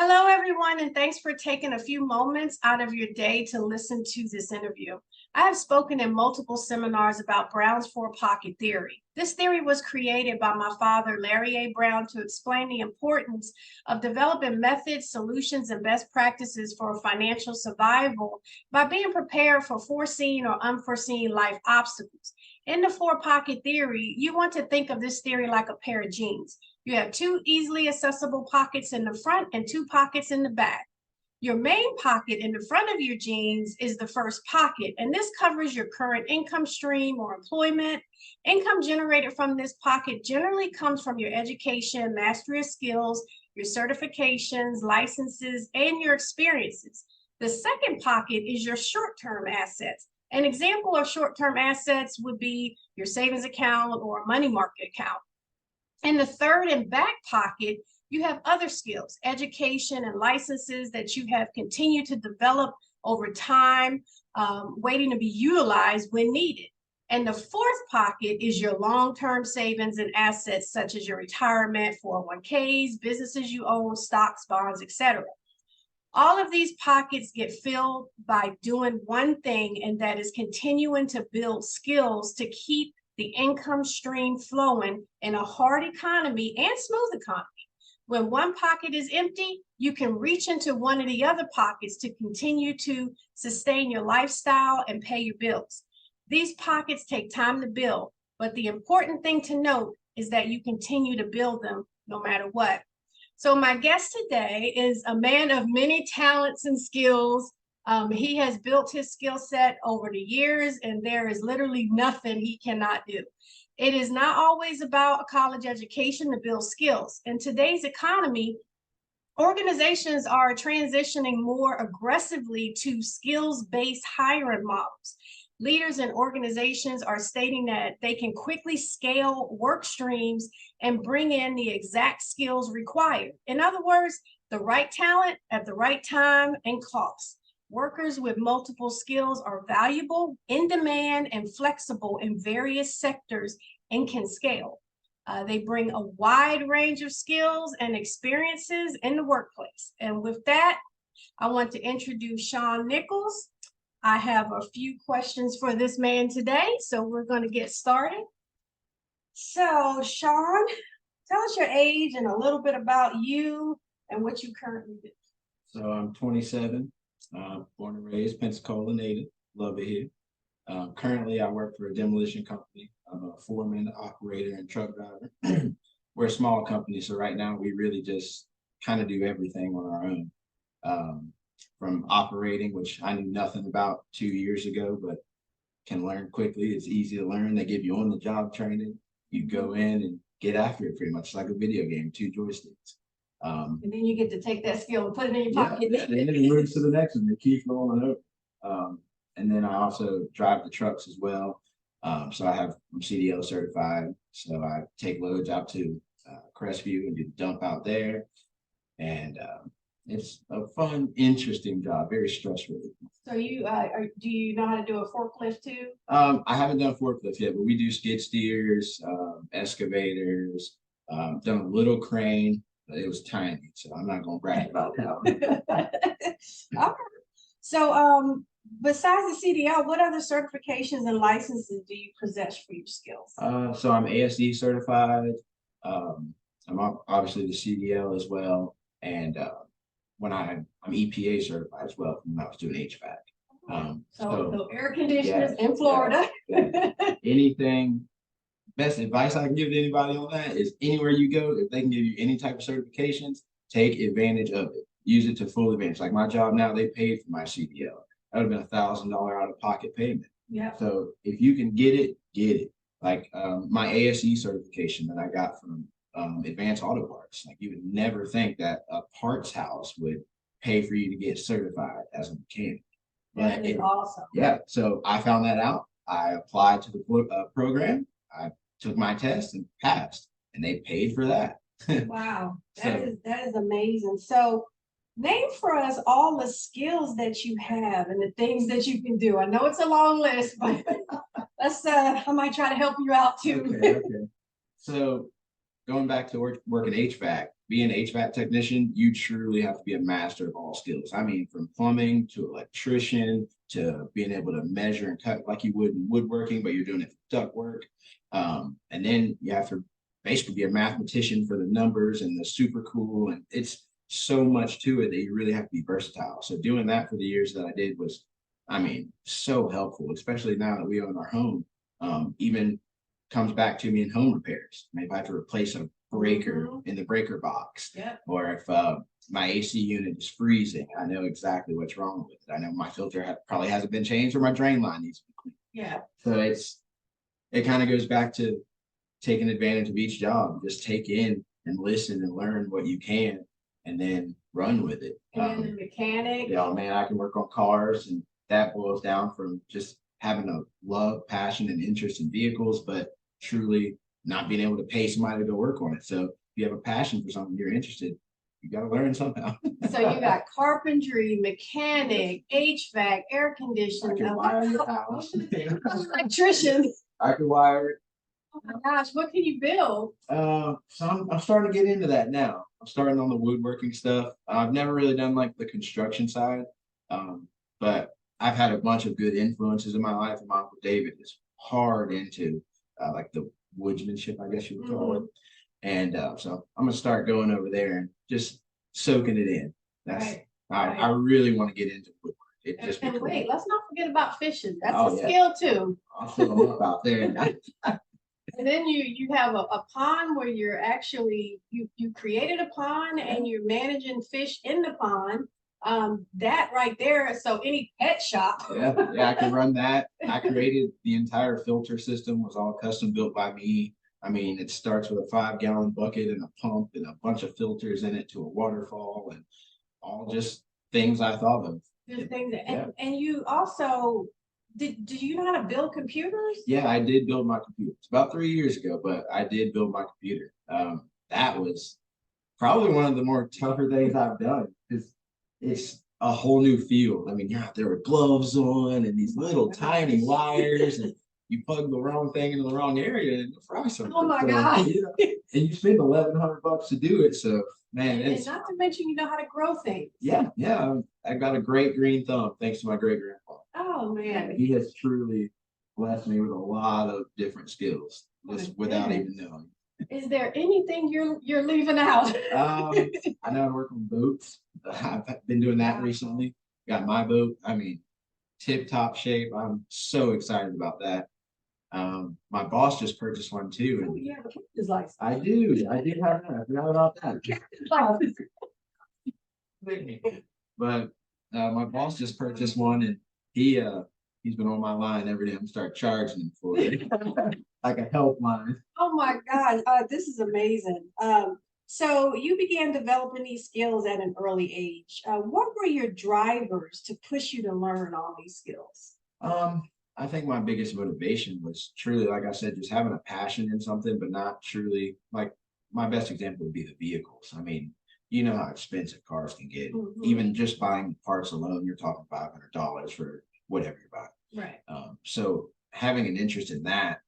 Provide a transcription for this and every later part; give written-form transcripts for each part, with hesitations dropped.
Hello, everyone, and thanks for taking a few moments out of your day to listen to this interview. I have spoken in multiple seminars about Brown's four-pocket theory. This theory was created by my father, Larry A. Brown, to explain the importance of developing methods, solutions, and best practices for financial survival by being prepared for foreseen or unforeseen life obstacles. In the four-pocket theory, you want to think of this theory like a pair of jeans. You have two easily accessible pockets in the front and two pockets in the back. Your main pocket in the front of your jeans is the first pocket, and this covers your current income stream or employment. Income generated from this pocket generally comes from your education, mastery of skills, your certifications, licenses, and your experiences. The second pocket is your short-term assets. An example of short-term assets would be your savings account or money market account. In the third and back pocket, you have other skills, education and licenses that you have continued to develop over time, waiting to be utilized when needed. And the fourth pocket is your long-term savings and assets, such as your retirement, 401ks, businesses you own, stocks, bonds, etc. All of these pockets get filled by doing one thing, and that is continuing to build skills to keep the income stream flowing in a hard economy and smooth economy. When one pocket is empty, you can reach into one of the other pockets to continue to sustain your lifestyle and pay your bills. These pockets take time to build, but the important thing to note is that you continue to build them no matter what. So my guest today is a man of many talents and skills. He has built his skill set over the years, and there is literally nothing he cannot do. It is not always about a college education to build skills. In today's economy, organizations are transitioning more aggressively to skills-based hiring models. Leaders and organizations are stating that they can quickly scale work streams and bring in the exact skills required. In other words, the right talent at the right time and cost. Workers with multiple skills are valuable, in demand, and flexible in various sectors and can scale. They bring a wide range of skills and experiences in the workplace. And with that, I want to introduce Shaun Nichols. I have a few questions for this man today, so we're going to get started. So, Shaun, tell us your age and a little bit about you and what you currently do. So I'm 27, born and raised Pensacola native, love it here. Currently, I work for a demolition company. I'm a foreman, operator, and truck driver. We're a small company, so right now we really just kind of do everything on our own. From operating, which I knew nothing about 2 years ago, but can learn quickly. It's easy to learn. They give you on-the-job training. You go in and get after it pretty much. It's like a video game, 2 joysticks. And then you get to take that skill and put it in your pocket. Yeah, and then it moves to the next one. It keeps rolling over. And then I also drive the trucks as well. I'm CDL certified. So I take loads out to Crestview and do the dump out there. And it's a fun, interesting job, very stressful. So you do you know how to do a forklift too? I haven't done forklift yet, but we do skid steers, excavators, done a little crane. It was tiny, so I'm not gonna brag about that. All right. So besides the CDL, what other certifications and licenses do you possess for your skills? So I'm ASE certified. I'm obviously the CDL as well, and I'm EPA certified as well when I was doing HVAC. So air conditioners in Florida. Anything, best advice I can give to anybody on that is anywhere you go, if they can give you any type of certifications, take advantage of it. Use it to full advantage. Like my job now, they paid for my CDL. That would have been $1,000 out of pocket payment. Yeah. So if you can get it, get it. Like my ASE certification that I got from Advanced Auto Parts. Like you would never think that a parts house would pay for you to get certified as a mechanic. That is awesome. Yeah. So I found that out. I applied to the program. I took my test and passed, and they paid for that. Wow, that is amazing. So name for us all the skills that you have and the things that you can do. I know it's a long list, but I might try to help you out too. Okay. So going back to working HVAC, being an HVAC technician, you truly have to be a master of all skills. I mean, from plumbing to electrician to being able to measure and cut like you would in woodworking, but you're doing it for duct work. And then you have to basically be a mathematician for the numbers and the super cool. And it's so much to it that you really have to be versatile. So doing that for the years that I did was, I mean, so helpful, especially now that we own our home. Even comes back to me in home repairs. Maybe I have to replace a breaker in the breaker box, or if my AC unit is freezing, I know exactly what's wrong with it. I know my filter probably hasn't been changed, or my drain line needs to be cleaned. Yeah. So it kind of goes back to taking advantage of each job. Just take in and listen and learn what you can, and then run with it. And then the mechanic. Yeah, man, I can work on cars, and that boils down from just having a love, passion, and interest in vehicles, but truly not being able to pay somebody to go work on it. So if you have a passion for something, you're interested, you got to learn somehow. So you got carpentry, mechanic, HVAC, air conditioning, I can wire your house. electrician. I can wire it. Oh my gosh, what can you build? So I'm starting to get into that now. I'm starting on the woodworking stuff. I've never really done like the construction side, but I've had a bunch of good influences in my life. And my Uncle David is hard into like the woodsmanship, I guess you would call it. And so I'm gonna start going over there and just soaking it in. That's I really want to get into woodwork. It just and wait, let's not forget about fishing. That's Oh, a yeah. skill too. I'll fill them up out there. And then you have a pond where you're actually you created a pond and you're managing fish in the pond. That right there. So any pet shop. Yeah, I can run that. I created the entire filter system, was all custom built by me. I mean, it starts with a 5-gallon bucket and a pump and a bunch of filters in it to a waterfall, and all just things I thought of. Just things that, and you also do you know how to build computers? Yeah, I did build my computer. It's about 3 years ago, but I did build my computer. That was probably one of the more tougher things I've done, because it's a whole new field. I mean, you're out there with gloves on and these little tiny wires, and you plug the wrong thing into the wrong area and fry something. Oh my God. You know, and you spend $1,100 to do it. So man, and not to mention you know how to grow things. Yeah. I got a great green thumb thanks to my great grandpa. Oh man. He has truly blessed me with a lot of different skills, just without even knowing. Is there anything you're leaving out? I know how to work on boats. I've been doing that recently. Got my boat. I mean, tip top shape. I'm so excited about that. My boss just purchased one too. Oh, you have a captain's license. I do. I did have that. I forgot about that. But my boss just purchased one, and he's been on my line every day. I'm start charging him for it. Like a helpline. Oh my God, this is amazing. So you began developing these skills at an early age. What were your drivers to push you to learn all these skills? I think my biggest motivation was truly, like I said, just having a passion in something, but not truly like my best example would be the vehicles. I mean, you know how expensive cars can get. Even just buying parts alone, you're talking $500 for whatever you're buying. Right. So having an interest in that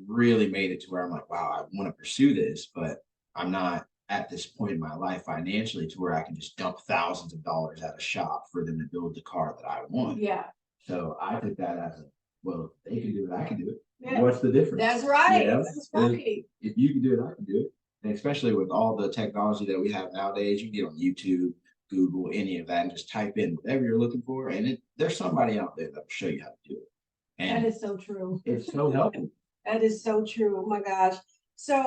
really made it to where I'm like, wow, I want to pursue this, but I'm not at this point in my life financially to where I can just dump thousands of dollars at a shop for them to build the car that I want. Yeah. So I took that as well, if they can do it, I can do it. Yeah. What's the difference? That's right. Yeah. That's right. If you can do it, I can do it. And especially with all the technology that we have nowadays, you can get on YouTube, Google, any of that, and just type in whatever you're looking for. And there's somebody out there that will show you how to do it. And that is so true. It's so helpful. That is so true. Oh my gosh. So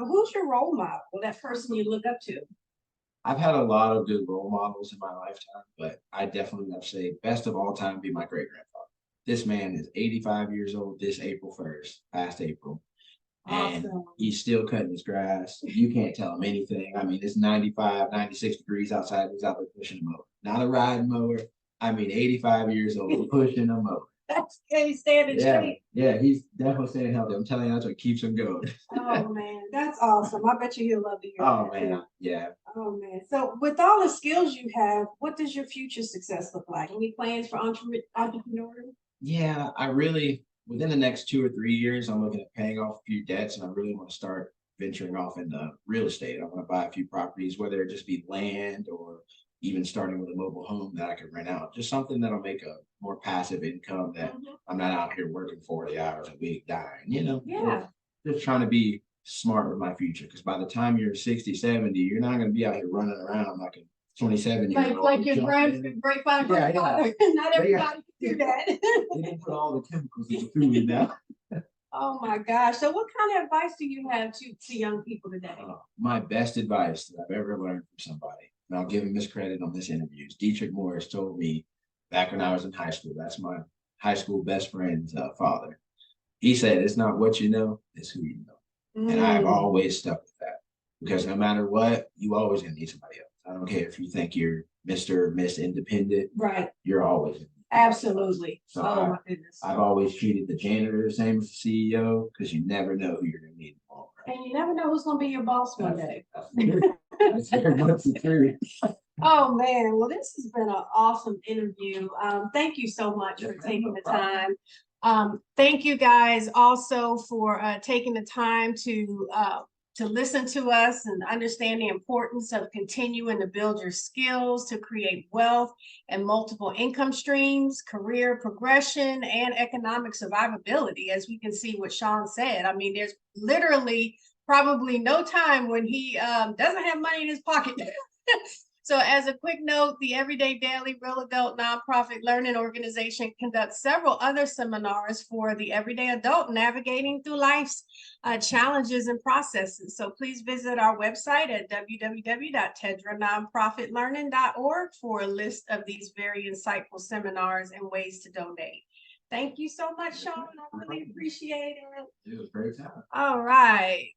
who's your role model? That person you look up to? I've had a lot of good role models in my lifetime, but I definitely have to say best of all time be my great grandfather. This man is 85 years old this April 1st, past April. And he's still cutting his grass. You can't tell him anything. I mean, it's 95, 96 degrees outside. He's out there pushing a mower. Not a riding mower. I mean, 85 years old pushing a mower. That's he's standing straight. Yeah, he's definitely staying healthy. I'm telling you, that's what keeps him going. Oh man, that's awesome. I bet you he'll love to hear that. Man, too. Yeah. Oh man. So with all the skills you have, what does your future success look like? Any plans for entrepreneurship? Yeah, I really, within the next 2 or 3 years, I'm looking at paying off a few debts, and I really want to start venturing off into real estate. I want to buy a few properties, whether it just be land or even starting with a mobile home that I could rent out. Just something that'll make a more passive income that I'm not out here working 40 hours a week dying, Yeah. Just trying to be smart with my future. Because by the time you're 60, 70, you're not going to be out here running around like a 27-year-old. Like your great father. Yeah, yeah. Not everybody can do that. They can put all the chemicals in the food now. Oh my gosh. So what kind of advice do you have to young people today? My best advice that I've ever learned from somebody, and I'll give him this credit on this interview, is Dietrich Morris told me back when I was in high school. That's my high school best friend's father. He said, it's not what you know, it's who you know. And I've always stuck with that, because no matter what, you always gonna need somebody else. I don't care if you think you're Mr. or Miss Independent. Right. You're always. Absolutely. So my goodness. I've always treated the janitor the same as the CEO, because you never know who you're gonna need tomorrow. And you never know who's gonna be your boss one day. That's very much the truth. Oh man, well, this has been an awesome interview. Thank you so much for taking the time. Thank you guys also for taking the time to listen to us and understand the importance of continuing to build your skills to create wealth and multiple income streams, career progression, and economic survivability. As we can see what Shaun said, I mean, there's literally probably no time when he doesn't have money in his pocket. So as a quick note, the Everyday Daily Real Adult Nonprofit Learning Organization conducts several other seminars for the everyday adult navigating through life's challenges and processes. So please visit our website at www.TEDRAnonprofitlearning.org for a list of these very insightful seminars and ways to donate. Thank you so much, Shaun. I really appreciate it. It was a great time. All right.